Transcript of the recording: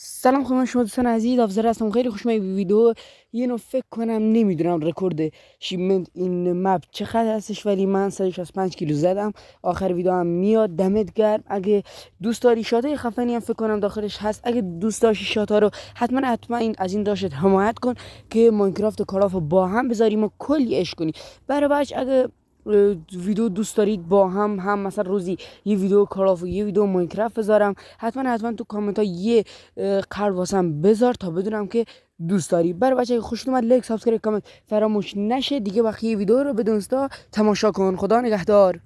سلام خدمت شما دوستان عزیز، افضل هستم. خیلی خوش اومدید به ویدیو. یه نو فکر کنم نمیدونم رکورد شیپمنت این مپ چقدر هستش، ولی من 165 کیلو زدم. آخر ویدیو هم میاد. دمت گرم. اگه دوست داری شاتای خفنی هم فکر کنم داخلش هست. اگه دوست داشتی شاتا رو حتما این از این داشت حمایت کن که ماینکرافت و کالاف با هم بذاریم و کلی عشق کنی. برای بچه اگه ویدیو دوست دارید با هم مثلا روزی یه ویدیو کالاف و یه ویدیو ماینکرافت بذارم، حتما تو کامنت ها یه قلب واسم بذار تا بدونم که دوست داری. برای بچه اگه خوشت اومد لایک سابسکرایب کامنت فراموش نشه دیگه. وقتی یه ویدیو رو بدون تماشا کن. خدا نگهدار.